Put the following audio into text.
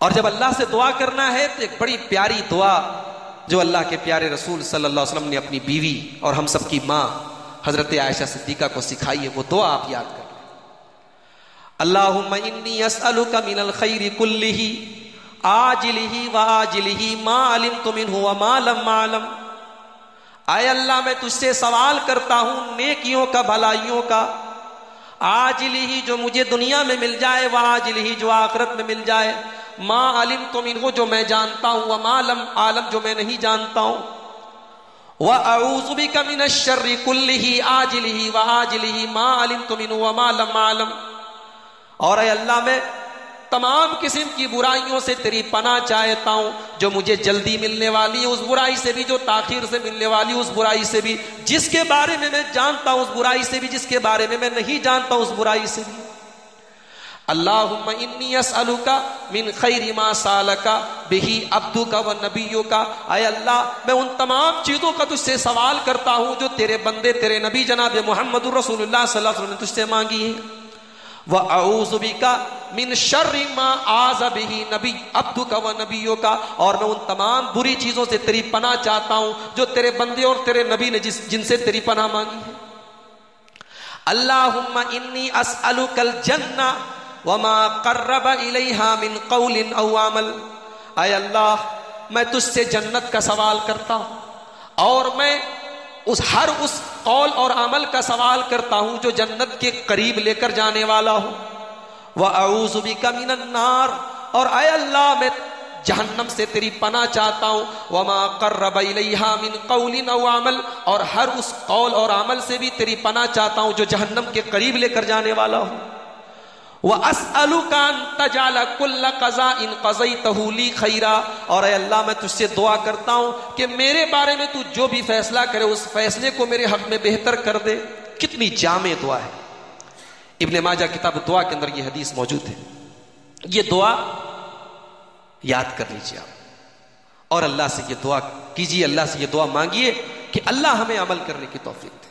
اور جب اللہ سے دعا کرنا ہے تو ایک بڑی پیاری دعا جو اللہ کے پیارے رسول صلی اللہ علیہ وسلم نے اپنی بیوی اور ہم سب کی ماں حضرت عائشہ صدیقہ کو سکھائی ہے، وہ دعا آپ یاد کر لیں. اللہم انی اسألک من الخیر کلہ عاجلہ وآجلہ ما علمت منہ وما لم اعلم. اے اللہ میں تجھ سے سوال کرتا ہوں نیکیوں کا، بھلائیوں کا، عاجلہ جو مجھے دنیا میں مل جائے، وآجلہ جو آخرت میں مل جائے، ما علمت منہ جو میں جانتا ہوں، وما لم اعلم جو میں نہیں جانتا ہوں، وَأَعُوذُ بِكَ مِنَ الشَّرِّ كُلِّهِ عَاجِلِهِ وَعَاجِلِهِ مَا عَلِمْتُ مِنْهُ وَمَا لَمْ أَعْلَمْ. اور اے اللہ میں تمام قسم کی برائیوں سے تیری پناہ چاہتا ہوں، جو مجھے جلدی ملنے والی ہے اس برائی سے بھی، جو تاخیر سے ملنے والی اس برائی سے بھی، جس کے بارے میں میں جانتا ہوں اس برائی سے بھی، جس کے بارے میں میں نہیں جانتا اس برائی سے بھی. اللہم انی اسألک من خیر ما سالک بہ عبدک و نبیک. اے اللہ میں ان تمام چیزوں کا تجھ سے سوال کرتا ہوں جو تیرے بندے تیرے نبی جناب محمد رسول اللہ صلی اللہ علیہ وسلم نے تجھ سے مانگی ہے. وَأَعُوذُ بِكَ مِن شَرِّ مَا آذَ بِهِ نبی عبدک و نبیک. اور میں ان تمام بری چیزوں سے تیری پناہ چاہتا ہوں جو تیرے بندے اور تیرے نبی نے جن سے تیری پناہ مانگی ہے. اللہم انی اسألک الجنہ وما قرب الیہا من قول او عمل. اے اللہ میں تجھ سے جنت کا سوال کرتا ہوں، اور میں ہر اس قول اور عمل کا سوال کرتا ہوں جو جنت کے قریب لے کر جانے والا ہو. وَأَعُوذُ بِكَ مِنَ النَّارِ. اور اے اللہ میں جہنم سے تیری پناہ چاہتا ہوں. وَمَا قَرَّبَ إِلَيْهَا مِن قَوْلٍ أَوْ عَمَلٍ. اور ہر اس قول اور عمل سے بھی تیری پناہ چاہتا ہوں جو جہنم کے قریب لے کر جانے والا ہو. وَأَسْأَلُكَ أَن تَجْعَلَ كُلَّ قَضَاءٍ قَضَيْتَهُ لِي خَيْرًا. اور اے اللہ میں تجھ سے دعا کرتا ہوں کہ میرے بارے میں تو جو بھی فیصلہ کرے اس فیصلے کو میرے حق میں بہتر کر دے. کتنی جامع دعا ہے. ابن ماجہ کتاب دعا کے اندر یہ حدیث موجود ہے. یہ دعا یاد کر لیجیے آپ اور اللہ سے یہ دعا کیجیے، اللہ سے یہ دعا مانگیے کہ اللہ ہمیں عمل کرنے کی توفیق دے.